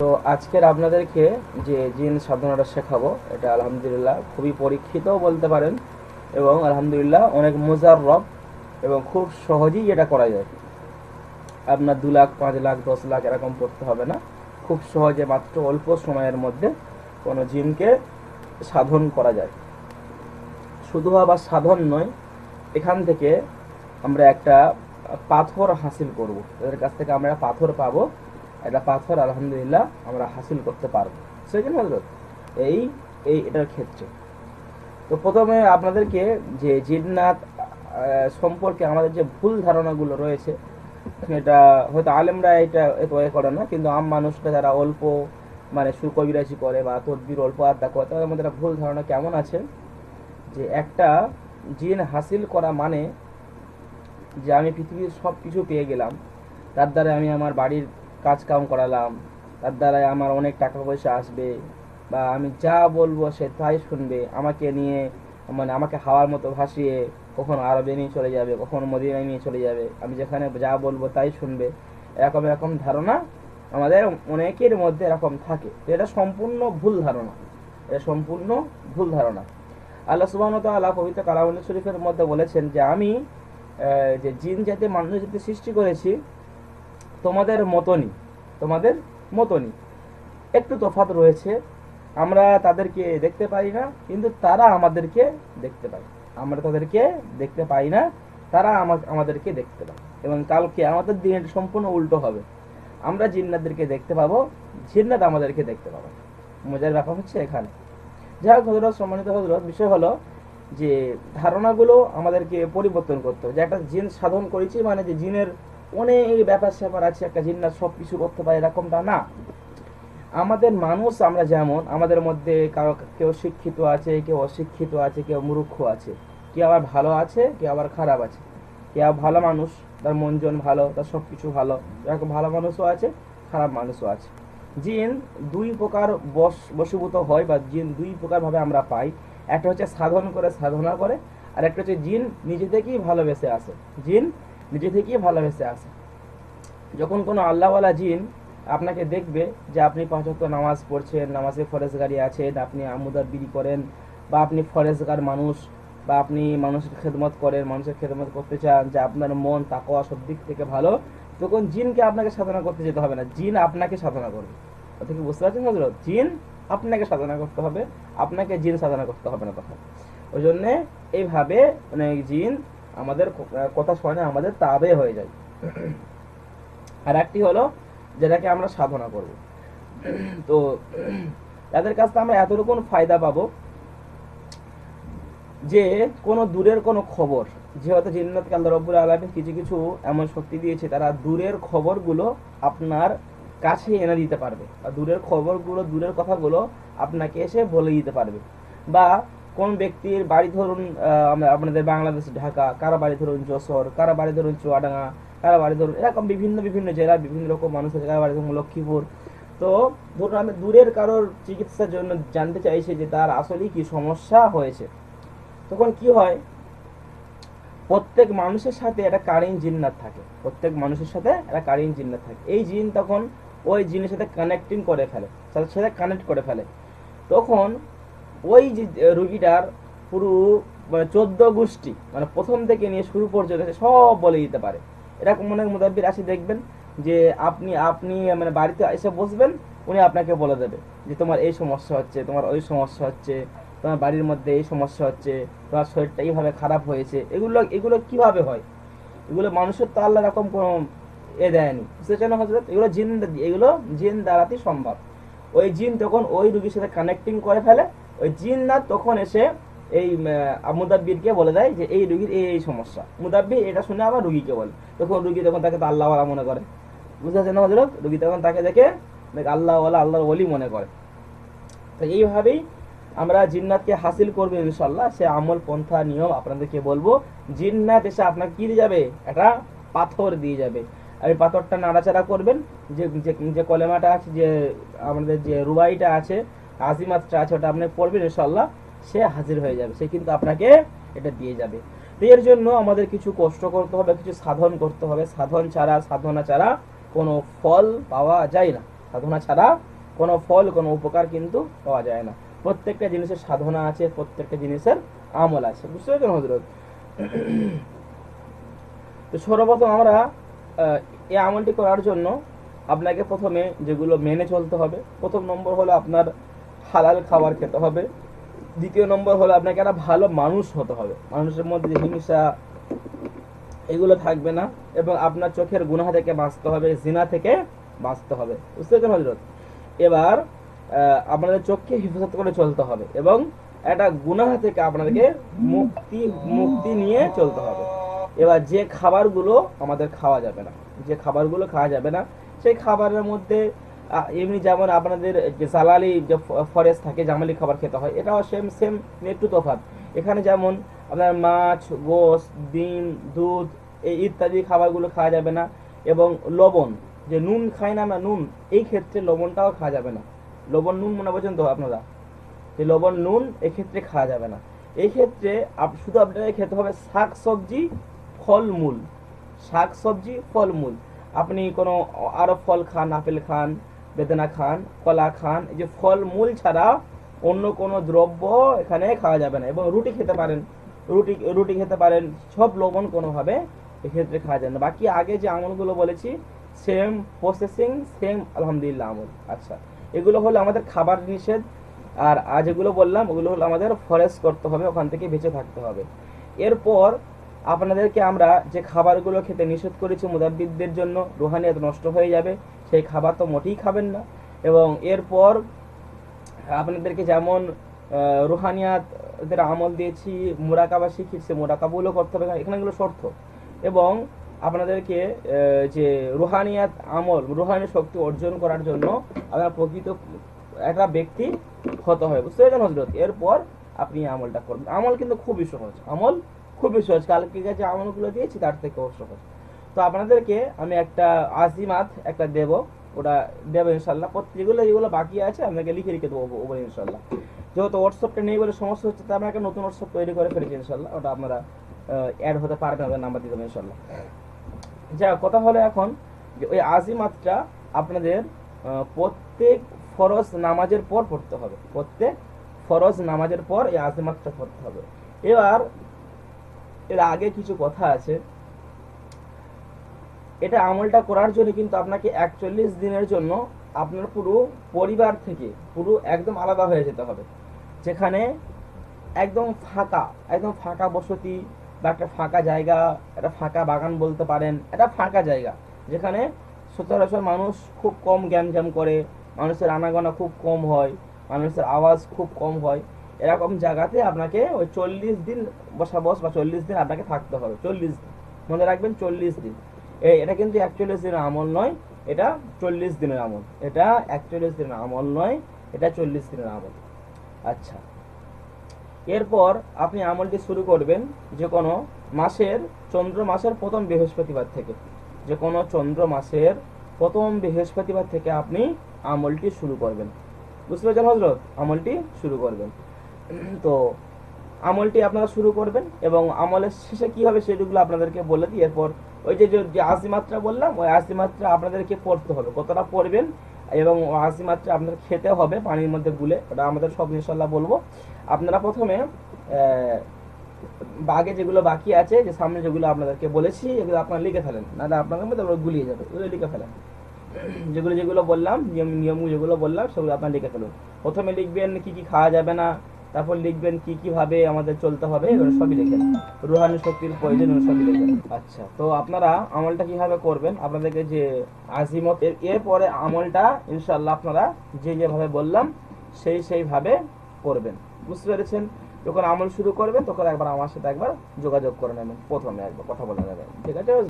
তো আজকের আপনাদেরকে যে জিন সাধনাটা শেখাবো, এটা আলহামদুলিল্লাহ খুবই পরীক্ষিতও বলতে পারেন, এবং আলহামদুলিল্লাহ অনেক মুজাররব এবং খুব সহজেই এটা করা যায়। আপনার 2 লাখ 5 লাখ 10 লাখ এরকম পড়তে হবে না, খুব সহজে মাত্র অল্প সময়ের মধ্যে কোনো জিনকে সাধন করা যায়। শুধু আবার সাধন নয়, এখান থেকে আমরা একটা পাথর হাসিল করব, তাদের কাছ থেকে আমরা পাথর পাবো, একটা পাথর আলহামদুলিল্লাহ আমরা হাসিল করতে পারবো। সেজন্য হযরত এই এই এটার ক্ষেত্রে তো প্রথমে আপনাদেরকে যে জিন্নাত সম্পর্কে আমাদের যে ভুল ধারণাগুলো রয়েছে, এটা হয়তো আলেমরা এটা এত করে না, কিন্তু আম মানুষরা যারা অল্প মানে সুকবিরাজি করে বা তদবির অল্প আড্ডা করে, তাদের মধ্যে একটা ভুল ধারণা কেমন আছে যে একটা জিন হাসিল করা মানে যে আমি পৃথিবীর সব কিছু পেয়ে গেলাম, তার দ্বারা আমি আমার বাড়ির কাজ কাম করালাম, তার দ্বারাই আমার অনেক টাকা পয়সা আসবে, বা আমি যা বলবো সে তাই শুনবে, আমাকে নিয়ে মানে আমাকে হাওয়ার মতো ভাসিয়ে কখনো আরবে নিয়ে চলে যাবে, কখনো মদিনায় নিয়ে চলে যাবে, আমি যেখানে যা বলবো তাই শুনবে। এরকম এরকম ধারণা আমাদের অনেকের মধ্যে এরকম থাকে। তো এটা সম্পূর্ণ ভুল ধারণা, এটা সম্পূর্ণ ভুল ধারণা। আল্লাহ সুবহানাহু ওয়া তাআলা পবিত্র কালামুল শরীফের মধ্যে বলেছেন যে আমি যে জিন জাতি মানুষ জাতি সৃষ্টি করেছি তোমাদের মতনই, তোমাদের মতনই। একটু তফাৎ রয়েছে, আমরা তাদেরকে দেখতে পাই না, কিন্তু তারা আমাদেরকে দেখতে পায়। আমরা তাদেরকে দেখতে পাই না, তারা আমাদেরকে দেখতে পায়। এবং কালকে আমাদের দিন এটা সম্পূর্ণ উল্টো হবে, আমরা জিন্নাতদেরকে দেখতে পাবো, জিন্নাত আমাদেরকে দেখতে পাবো। মজার ব্যাপার হচ্ছে এখানে। যাই হোক হযরত, সম্মানিত হযরত, বিষয় হলো যে ধারণাগুলো আমাদেরকে পরিবর্তন করতে হবে। যে একটা জিন সাধন করেছি মানে যে জিনের অনেক ব্যাপার স্যাপার আছে, একটা জিন্নাত সব কিছু করতে পারে এরকমটা না। আমাদের মানুষ আমরা যেমন, আমাদের মধ্যে কারো কেউ শিক্ষিত আছে, কেউ অশিক্ষিত আছে, কেউ মূর্খ আছে, কেউ আবার ভালো আছে, কেউ আবার খারাপ আছে। কেউ ভালো মানুষ, তার মনজন ভালো, তার সব কিছু ভালো, এরকম ভালো মানুষও আছে, খারাপ মানুষও আছে। জিন দুই প্রকার বশীভূত হয়, বা জিন দুই প্রকার ভাবে আমরা পাই। একটা হচ্ছে সাধন করে, সাধনা করে, আর একটা হচ্ছে জিন নিজে থেকেই ভালোবেসে আসে। জিন নিজে থেকেই ভালোবেসে আসে। যখন কোনো আল্লাহওয়ালা জিন আপনাকে দেখবে যে আপনি 5 ওয়াক্ত নামাজ পড়ছেন, নামাজে ফরেজগারি আছেন, আপনি আমুদারবিরি করেন, বা আপনি ফরেজগার মানুষ, বা আপনি মানুষের খেদমত করেন, মানুষের খেদমত করতে চান, যে আপনার মন তাকওয়া সব দিক থেকে ভালো, তখন জিনকে আপনাকে সাধনা করতে যেতে হবে না, জিন আপনাকে সাধনা করবে। কথা কি বুঝতে পারছেন হযরত? জিন আপনাকে সাধনা করতে হবে, আপনাকে জিন সাধনা করতে হবে না তখন। ওই জন্যে এইভাবে অনেক জিন আমাদের কথা শোনে, আমাদের তাবে হয়ে যায়। আর একটি হলো যেটাকে আমরা সাধনা করব। তো তাদের কাছ থেকে আমরা এতটুকু ফায়দা পাবো যে কোনো দূরের কোনো খবর, যেহেতু জিন্নাতকে আল্লাহ রাব্বুল আলামিন কিছু কিছু এমন শক্তি দিয়েছে, তারা দূরের খবরগুলো আপনার কাছে এনে দিতে পারবে, বা দূরের খবরগুলো, দূরের কথাগুলো আপনাকে এসে বলে দিতে পারবে। বা কোন ব্যক্তির বাড়ি ধরুন আপনাদের বাংলাদেশ ঢাকা, কারো বাড়ি ধরুন যশোর, কারো বাড়ি ধরুন চুয়াডাঙ্গা, কারো বাড়ি ধরুন এরকম বিভিন্ন বিভিন্ন জেলা, বিভিন্ন রকম মানুষ আছে, কারো বাড়ি ধরুন লক্ষ্মীপুর। তো ধরুন আমি দূরের কারোর চিকিৎসার জন্য জানতে চাইছি যে তার আসলে কি সমস্যা হয়েছে, তখন কি হয়, প্রত্যেক মানুষের সাথে একটা কারিন জিন্নাত থাকে, প্রত্যেক মানুষের সাথে একটা কারিন জিন্নাত থাকে। এই জিন তখন ওই জিনের সাথে কানেক্টিং করে ফেলে, তাদের সাথে কানেক্ট করে ফেলে। তখন ওই যে রুগীটার পুরো মানে 14 গোষ্ঠী, মানে প্রথম থেকে নিয়ে শুরু পর্যন্ত সব বলে দিতে পারে। এরকম অনেক মুদাব্বির আসি দেখবেন যে আপনি আপনি মানে বাড়িতে এসে বসবেন, উনি আপনাকে বলে দেবে যে তোমার এই সমস্যা হচ্ছে, তোমার ওই সমস্যা হচ্ছে, তোমার বাড়ির মধ্যে এই সমস্যা হচ্ছে, তোমার শরীরটা এইভাবে খারাপ হয়েছে। এগুলো এগুলো কিভাবে হয়? এগুলো মানুষের তো আল্লাহ রকম কোনো দেয়নি, বুঝতেছেন হযরত? এগুলো জিন, এগুলো জিন দ্বারাতেই সম্ভব। ওই জিন তখন ওই রুগীর সাথে কানেক্টিং করে ফেলে, ওই জিন না তখন এসে এই মুদাব্বিরকে বলে দেয় যে এই রুগীর এই এই সমস্যা। মুদাব্বির এটা শুনে আবার রুগীকে বলে, তখন রুগী তখন তাকে তো আল্লাহওয়ালা মনে করে, বুঝতেছেন না হযরত? রুগী তখন তাকে দেখে আল্লাহওয়ালা, আল্লাহর ওলি মনে করে। তো এইভাবেই আমরা জিন্নাতকে হাসিল করবো ইনশাল্লাহ। সে আমল পন্থা নিয়ম আপনাদেরকে বলবো। জিন্নাত এসে আপনাকে কি দিয়ে যাবে? একটা পাথর দিয়ে যাবে। আর এই পাথরটা নাড়াচাড়া করবেন, যে যে কলেমাটা আছে, যে আমাদের যে রুবাইটা আছে, আজিমাতটা আছে, ওটা আপনি পড়বেন ইনশাল্লাহ, সে হাজির হয়ে যাবে, সে কিন্তু আপনাকে এটা দিয়ে যাবে। তো এর জন্য আমাদের কিছু কষ্ট করতে হবে, কিছু সাধন করতে হবে। সাধন ছাড়া, সাধনা ছাড়া কোনো ফল পাওয়া যায় না। সাধনা ছাড়া কোনো ফল, কোনো উপকার কিন্তু পাওয়া যায় না। প্রত্যেকটা জিনিসের সাধনা আছে, প্রত্যেকটা জিনিসের আমল আছে, বুঝতে পেরেছেন হযরত? তো সর্বপ্রথম আমরা এই আমলটি করার জন্য আপনাকে প্রথমে যেগুলো মেনে চলতে হবে, প্রথম নম্বর হলো আপনার হালাল খাবার খেতে হবে। দ্বিতীয় নম্বর হলো আপনাকে একটা ভালো মানুষ হতে হবে, মানুষের মধ্যে হিংসা এগুলো থাকবে না, এবং আপনার চোখের গুনাহ থেকে বাঁচতে হবে, জিনা থেকে বাঁচতে হবে, বুঝতে পেরেছেন হযরত? এবার আপনাদের চোখকে হেফাজত করে চলতে হবে, এবং একটা গুনাহ থেকে আপনাদেরকে মুক্তি নিয়ে চলতে হবে। এবার যে খাবারগুলো আমাদের খাওয়া যাবে না, যে খাবারগুলো খাওয়া যাবে না, সেই খাবারের মধ্যে এমনি যেমন আপনাদের যে জালালি যে ফরেস্ট থাকে, জামালি খাবার খেতে হয়, এটাও সেম একটু তফাৎ। এখানে যেমন আপনার মাছ, গোশ, ডিম, দুধ এই ইত্যাদি খাবারগুলো খাওয়া যাবে না, এবং লবণ, যে নুন খাই না আমরা, নুন, এই ক্ষেত্রে লবণটাও খাওয়া যাবে না। লবণ নুন মনে বোঝেন তো আপনারা, যে লবণ নুন এক্ষেত্রে খাওয়া যাবে না। এই ক্ষেত্রে শুধু আপনাকে খেতে হবে শাক সবজি, ফলমূল, শাক সবজি, ফলমূল। আপনি কোনো আরো ফল খান, আপেল খান, বেদানা খান, কলা খান, এই যে ফলমূল ছাড়া অন্য কোনো দ্রব্য এখানে খাওয়া যাবে না। এবং রুটি খেতে পারেন, রুটি খেতে পারেন, সব লবণ কোনোভাবে এক্ষেত্রে খাওয়া যাবে না। বাকি আগে যে আমলগুলো বলেছি সেম প্রসেসিং, সেম আলহামদুলিল্লাহ আমল। আচ্ছা, এগুলো হলো আমাদের খাবার নিষেধ, আর আজ যেগুলো বললাম ওগুলো হলো আমাদের ফরেস্ট করতে হবে, ওখান থেকে বেঁচে থাকতে হবে। এরপর আপনাদেরকে আমরা যে খাবারগুলো খেতে নিষেধ করেছি মুদাব্বিরদের জন্য, রুহানিয়াত নষ্ট হয়ে যাবে, সেই খাবার তো মোটেই খাবেন না। এবং এরপর আপনাদেরকে যেমন রুহানিয়াতের আমল দিয়েছি, মুরাকাবা শিখিয়েছি, মুরাকাবুলও করতে হবে, এখানে এগুলো শর্ত। এবং আপনাদেরকে যে রুহানিয়াত আমল, রুহানি শক্তি অর্জন করার জন্য আপনার প্রকৃত একটা ব্যক্তি হতে হবে, বুঝতে পেরেছেন হযরত? এরপর আপনি আমলটা করবেন। আমল কিন্তু খুবই সহজ, আমল খুবই সহজ, কালকে যে আমলগুলো দিয়েছি তার থেকেও সহজ। তো আপনাদেরকে আমি একটা আজিমাত একটা দেব, ওটা দেবো ইনশাল্লাহ। যেগুলো বাকি আছে আপনাকে লিখে দেবো ওপরে ইনশাল্লাহ। যেহেতু হোয়াটসঅ্যাপটা নেই বলে সমস্যা হচ্ছে, তাই আমরা একটা নতুন হোয়াটসঅ্যাপ তৈরি করে ফেলেছি ইনশাল্লাহ, ওটা আপনারা অ্যাড হতে পারবেন, ওদের নাম্বার দিয়ে দেবেন ইনশাল্লাহ। যা কথা হলো এখন যে ওই আজিমাতটা আপনাদের প্রত্যেক ফরজ নামাজের পর পড়তে হবে, প্রত্যেক ফরজ নামাজের পর এই আজিমাতটা পড়তে হবে। এবার এর আগে কিছু কথা আছে, এটা আমলটা করার জন্য কিন্তু আপনাকে 41 দিনের জন্য আপনার পুরো পরিবার থেকে পুরো একদম আলাদা হয়ে যেতে হবে, যেখানে একদম ফাঁকা বসতি, বা একটা ফাঁকা জায়গা, একটা ফাঁকা বাগান বলতে পারেন, একটা ফাঁকা জায়গা যেখানে সচরাচর মানুষ খুব কম গ্যামজাম করে, মানুষের আনাগোনা খুব কম হয়, মানুষের আওয়াজ খুব কম হয়, এরকম জায়গাতে আপনাকে ওই 40 দিন বা 40 দিন আপনাকে থাকতে হবে। 40 দিন মনে রাখবেন, 40 দিন। এটা কিন্তু 41 দিনের আমল নয়, এটা 40 দিনের আমল। এটা 41 দিনের আমল নয়, এটা 40 দিনের আমল। আচ্ছা, এরপর আপনি আমলটি শুরু করবেন যে কোনো মাসের, চন্দ্র মাসের প্রথম বৃহস্পতিবার থেকে, যে কোনো চন্দ্র মাসের প্রথম বৃহস্পতিবার থেকে আপনি আমলটি শুরু করবেন, বুঝতে পেরেছেন হযরত? আমলটি শুরু করবেন। তো আমলটি আপনারা শুরু করবেন, এবং আমলের শেষে কি হবে সেগুলো আপনাদেরকে বলে দিই। এরপর ওই যে আজিমাত্রা বললাম, ওই আজিমাত্রা আপনাদেরকে পড়তে হবে, কতটা পড়বেন, এবং আজিমাত্রা আপনাদের খেতে হবে পানির মধ্যে গুলে, ওটা আমাদের সব ইনশাল্লাহ বলবো। আপনারা প্রথমে আগে যেগুলো বাকি আছে, যে সামনে যেগুলো আপনাদেরকে বলেছি, এগুলো আপনারা লিখে ফেলেন, নাহলে আপনাদের মধ্যে গুলিয়ে যাবে, এগুলো লিখে ফেলেন। যেগুলো বললাম, নিয়ম যেগুলো বললাম সেগুলো আপনারা লিখে ফেলুন। প্রথমে লিখবেন কি কি খাওয়া যাবে না, তারপর লিখবেন কি কিভাবে আমাদের চলতে হবে, এগুলো সবই লিখেন, রুহানি শক্তির প্রয়োজন সবই লিখেন। আচ্ছা, তো আপনারা আমলটা কিভাবে করবেন, আপনাদেরকে যে আজিমত, এরপরে আমলটা ইনশাআল্লাহ আপনারা যেভাবে বললাম সেইভাবে করবেন, বুঝতে পেরেছেন? যখন আমল শুরু করবেন তখন একবার আমার সাথে একবার যোগাযোগ করে নেবেন, প্রথমে একবার কথা বলে নেবেন, ঠিক আছে?